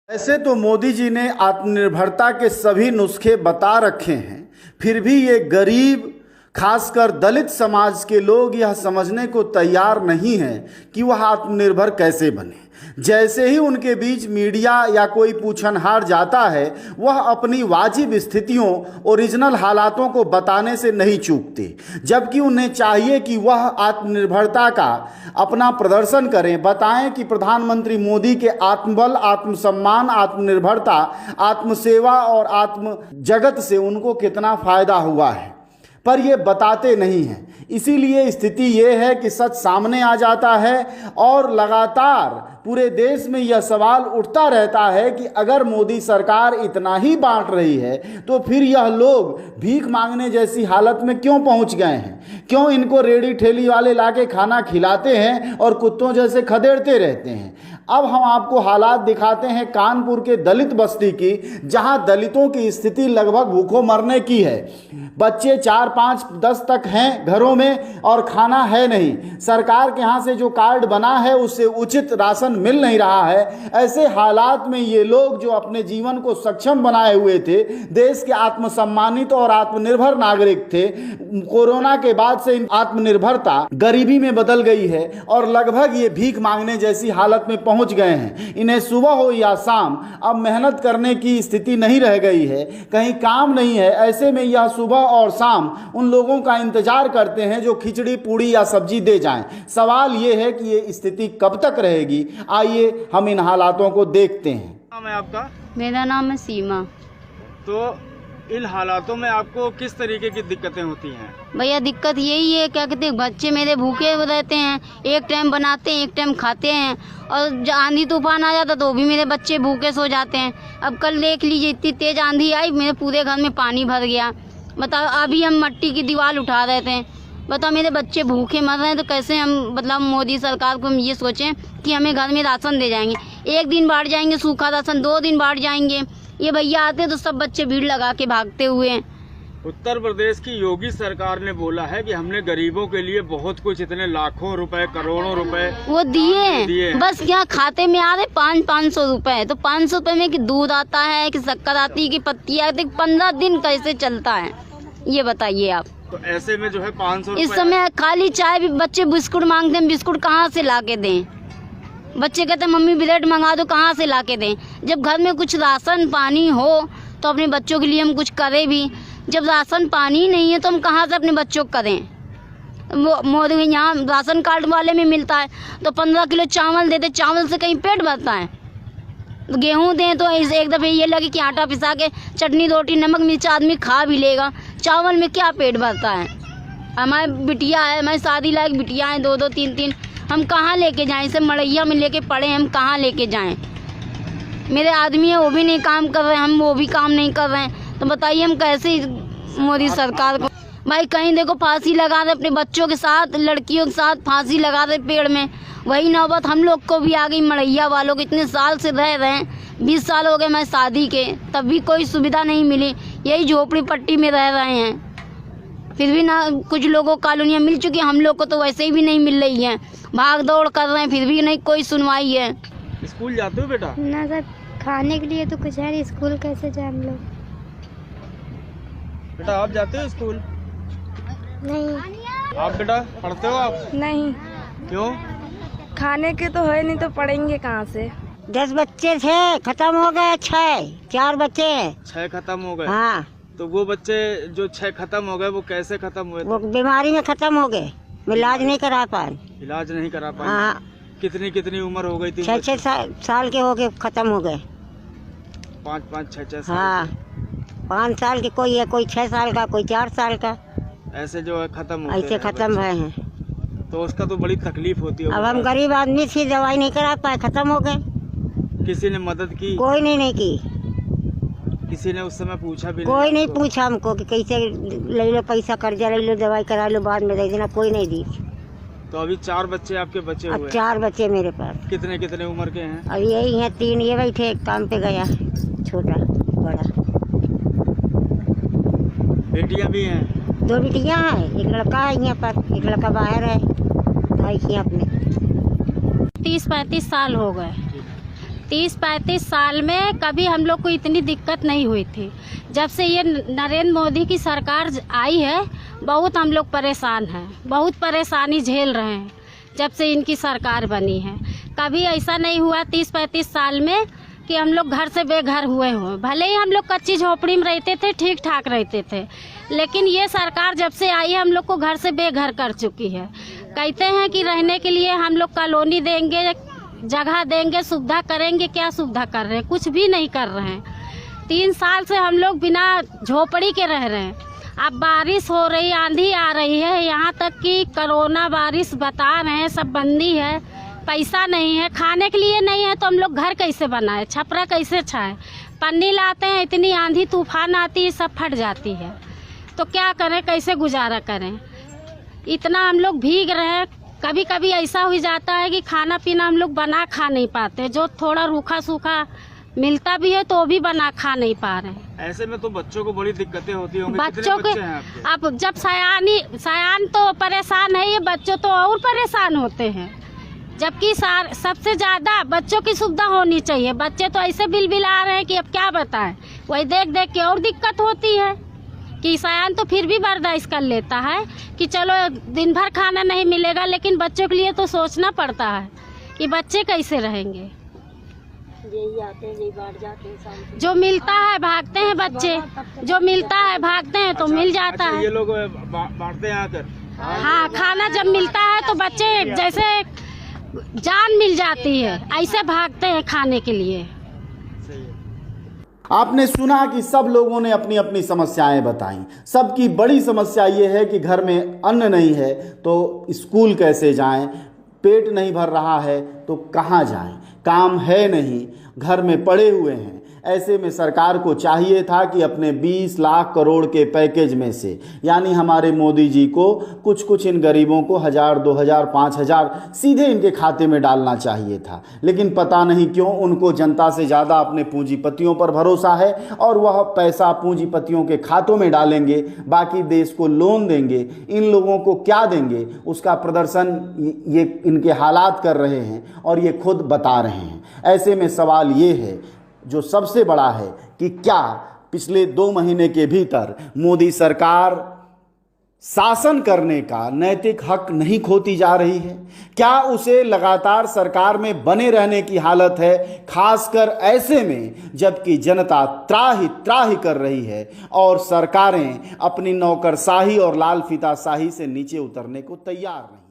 ऐसे तो मोदी जी ने आत्मनिर्भरता के सभी नुस्खे बता रखे हैं, फिर भी ये गरीब खासकर दलित समाज के लोग यह समझने को तैयार नहीं हैं कि वह आत्मनिर्भर कैसे बने। जैसे ही उनके बीच मीडिया या कोई पूछनहार जाता है, वह अपनी वाजिब स्थितियों ओरिजिनल हालातों को बताने से नहीं चूकते, जबकि उन्हें चाहिए कि वह आत्मनिर्भरता का अपना प्रदर्शन करें, बताएं कि प्रधानमंत्री मोदी के आत्मबल, आत्मसम्मान, आत्मनिर्भरता, आत्मसेवा और आत्म जगत से उनको कितना फायदा हुआ है, पर ये बताते नहीं हैं। इसीलिए स्थिति ये है कि सच सामने आ जाता है और लगातार पूरे देश में यह सवाल उठता रहता है कि अगर मोदी सरकार इतना ही बांट रही है तो फिर यह लोग भीख मांगने जैसी हालत में क्यों पहुंच गए हैं? क्यों इनको रेडी ठेली वाले लाके खाना खिलाते हैं और कुत्तों जैसे खदेड़ते रहते हैं? अब हम आपको हालात दिखाते हैं कानपुर के दलित बस्ती की, जहां दलितों की स्थिति लगभग भूखों मरने की है। बच्चे 4, 5, 10 तक हैं घरों में और खाना है नहीं। सरकार के यहाँ से जो कार्ड बना है उससे उचित राशन मिल नहीं रहा है। ऐसे हालात में ये लोग जो अपने जीवन को सक्षम बनाए हुए थे, देश के आत्मसम्मानित और आत्मनिर्भर नागरिक थे, कोरोना के बाद से आत्मनिर्भरता गरीबी में बदल गई है और लगभग ये भीख मांगने जैसी हालत में पहुंच गए हैं। इन्हें सुबह हो या शाम अब मेहनत करने की स्थिति नहीं रह गई है, कहीं काम नहीं है। ऐसे में यह सुबह और शाम उन लोगों का इंतजार करते हैं जो खिचड़ी, पूड़ी या सब्जी दे जाएं। सवाल ये है कि ये स्थिति कब तक रहेगी? आइए हम इन हालातों को देखते हैं। नाम है आपका? मेरा नाम है सीमा। तो इन हालातों में आपको किस तरीके की दिक्कतें होती हैं? भैया दिक्कत यही है, क्या कहते हैं, बच्चे मेरे भूखे रहते हैं, एक टाइम बनाते हैं, एक टाइम खाते हैं, और आंधी तूफान आ जाता तो भी मेरे बच्चे भूखे सो जाते हैं। अब कल देख लीजिए, इतनी तेज आंधी आई, मेरे पूरे घर में पानी भर गया। बताओ, अभी हम मिट्टी की दीवार उठा रहे थे, बताओ मेरे बच्चे भूखे मर रहे हैं, तो कैसे हम मतलब मोदी सरकार को हम ये सोचें कि हमें घर में राशन दे जाएंगे। एक दिन बांट जाएंगे सूखा राशन, 2 दिन बांट जाएंगे। ये भैया आते तो सब बच्चे भीड़ लगा के भागते हुए हैं। उत्तर प्रदेश की योगी सरकार ने बोला है कि हमने गरीबों के लिए बहुत कुछ, इतने लाखों रुपए, करोड़ों रुपए वो दिए, बस यहाँ खाते में आ रहे 500 रुपए। तो 500 रुपए में कि दूध आता है, कि शक्कर आती है, कि पत्ती आती है, 15 दिन कैसे चलता है ये बताइए आप। तो ऐसे में जो है 500 इस समय खाली चाय भी, बच्चे बिस्कुट मांगते हैं, बिस्कुट कहाँ से ला के दें? बच्चे कहते हैं मम्मी ब्रेड मंगा दो, कहाँ से ला के दें? जब घर में कुछ राशन पानी हो तो अपने बच्चों के लिए हम कुछ करें भी। जब राशन पानी नहीं है तो हम कहाँ से अपने बच्चों को करें? वो मोदी यहाँ राशन कार्ड वाले में मिलता है तो 15 किलो चावल देते, चावल से कहीं पेट भरता है? तो गेहूँ दें तो एक दफ़े ये लगे कि आटा पिसा के चटनी रोटी नमक मिर्च आदमी खा भी लेगा, चावल में क्या पेट भरता है? हमारी बिटिया है, हमारी शादी लायक बिटिया है, 2-2 3-3, हम कहाँ लेके जाएं? इसे मड़ैया में लेके पड़े, हम कहाँ लेके जाएं? मेरे आदमी है वो भी नहीं काम कर रहे हैं, हम वो भी काम नहीं कर रहे हैं, तो बताइए हम कैसे मोदी सरकार को। भाई कहीं देखो फांसी लगा रहे अपने बच्चों के साथ, लड़कियों के साथ फांसी लगा रहे पेड़ में। वही नौबत हम लोग को भी आ गई, मड़ैया वालों को। इतने साल से रह रहे हैं, 20 साल हो गए मैं शादी के, तब भी कोई सुविधा नहीं मिली, यही झोपड़ी पट्टी में रह रहे हैं। फिर भी ना कुछ लोगों को कॉलोनियाँ मिल चुकी, हम लोग को तो वैसे ही भी नहीं मिल रही हैं। भाग दौड़ कर रहे हैं, फिर भी नहीं कोई सुनवाई है। स्कूल जाते हो बेटा? ना सर, खाने के लिए तो कुछ है नहीं, स्कूल कैसे जाए हम लोग? बेटा आप जाते हो स्कूल? नहीं। आप बेटा पढ़ते हो आप? नहीं। क्यों? खाने के तो है नहीं तो पढ़ेंगे कहाँ से? 10 बच्चे थे, खत्म हो गए 6, 4 बच्चे 6 खत्म हो गए। हाँ। तो वो बच्चे जो 6 खत्म हो गए वो कैसे खत्म हुए? वो बीमारी में खत्म हो गए, इलाज नहीं करा पाए। इलाज नहीं करा पाए? हाँ। कितनी उम्र हो गई थी? 6 साल के हो गए, खत्म हो गए। 5, 6 साल? हाँ, 5 साल के कोई है, कोई 6 साल का, कोई 4 साल का, ऐसे जो है खत्म हो ऐसे खत्म हुए हैं। तो उसका तो बड़ी तकलीफ होती है। अब हम गरीब आदमी थी, दवाई नहीं करा पाए, खत्म हो गए। किसी ने मदद की? कोई नहीं की। किसी ने उस समय पूछा भी? कोई नहीं पूछा हमको कि कैसे ले लो पैसा, कर्जा ले लो, दवाई करा लो, बाद में दे देना, कोई नहीं दी। तो अभी 4 बच्चे आपके बचे हुए? 4 बच्चे मेरे पास। कितने उम्र के हैं? अब यही है 3, ये बैठे काम पे गया, छोटा बड़ा। बेटियां भी हैं? 2 बेटियां हैं, एक लड़का है यहाँ पर, एक लड़का बाहर है, भाई की अपने। 30-35 साल हो गए। 30-35 साल में कभी हम लोग को इतनी दिक्कत नहीं हुई थी। जब से ये नरेंद्र मोदी की सरकार आई है, बहुत हम लोग परेशान हैं, बहुत परेशानी झेल रहे हैं जब से इनकी सरकार बनी है। कभी ऐसा नहीं हुआ 30-35 साल में कि हम लोग घर से बेघर हुए हों। भले ही हम लोग कच्ची झोपड़ी में रहते थे, ठीक ठाक रहते थे, लेकिन ये सरकार जब से आई है हम लोग को घर से बेघर कर चुकी है। कहते हैं कि रहने के लिए हम लोग कॉलोनी देंगे, जगह देंगे, सुविधा करेंगे। क्या सुविधा कर रहे हैं? कुछ भी नहीं कर रहे हैं। 3 साल से हम लोग बिना झोपड़ी के रह रहे हैं। अब बारिश हो रही, आंधी आ रही है, यहाँ तक कि कोरोना बारिश बता रहे हैं, सब बंदी है। पैसा नहीं है, खाने के लिए नहीं है, तो हम लोग घर कैसे बनाए, छपरा कैसे छाए? पन्नी लाते हैं, इतनी आंधी तूफान आती है, सब फट जाती है। तो क्या करें, कैसे गुजारा करें? इतना हम लोग भीग रहे हैं। कभी कभी ऐसा हो जाता है कि खाना पीना हम लोग बना खा नहीं पाते, जो थोड़ा रूखा सूखा मिलता भी है तो भी बना खा नहीं पा रहे हैं। ऐसे में तो बच्चों को बड़ी दिक्कतें होती होंगी। बच्चों कितने के बच्चे हैं आपके? अब जब सयान तो परेशान है, ये बच्चों तो और परेशान होते हैं। जबकि सबसे ज़्यादा बच्चों की सुविधा होनी चाहिए। बच्चे तो ऐसे बिल आ रहे हैं कि अब क्या बताएं। वही देख देख के और दिक्कत होती है कि सयान तो फिर भी बर्दाश्त कर लेता है कि चलो दिन भर खाना नहीं मिलेगा, लेकिन बच्चों के लिए तो सोचना पड़ता है कि बच्चे कैसे रहेंगे। यही आते हैं, यही बाढ़ जाते हैं। जो मिलता है भागते हैं बच्चे, जो मिलता है भागते हैं तो मिल जाता है। ये लोग बांटते हैं आकर? हाँ, खाना जब मिलता है तो बच्चे जैसे जान मिल जाती है, ऐसे भागते हैं खाने के लिए। आपने सुना कि सब लोगों ने अपनी अपनी समस्याएं बताई। सबकी बड़ी समस्या ये है कि घर में अन्न नहीं है तो स्कूल कैसे जाएं, पेट नहीं भर रहा है तो कहाँ जाएं, काम है नहीं, घर में पड़े हुए हैं। ऐसे में सरकार को चाहिए था कि अपने 20 लाख करोड़ के पैकेज में से, यानी हमारे मोदी जी को कुछ कुछ इन गरीबों को 1000, 2000, 5000 सीधे इनके खाते में डालना चाहिए था। लेकिन पता नहीं क्यों उनको जनता से ज़्यादा अपने पूंजीपतियों पर भरोसा है और वह पैसा पूंजीपतियों के खातों में डालेंगे, बाकी देश को लोन देंगे। इन लोगों को क्या देंगे उसका प्रदर्शन ये इनके हालात कर रहे हैं और ये खुद बता रहे हैं। ऐसे में सवाल ये है जो सबसे बड़ा है कि क्या पिछले 2 महीने के भीतर मोदी सरकार शासन करने का नैतिक हक नहीं खोती जा रही है? क्या उसे लगातार सरकार में बने रहने की हालत है, खासकर ऐसे में जबकि जनता त्राही त्राही कर रही है और सरकारें अपनी नौकरशाही और लाल फीताशाही से नीचे उतरने को तैयार नहीं?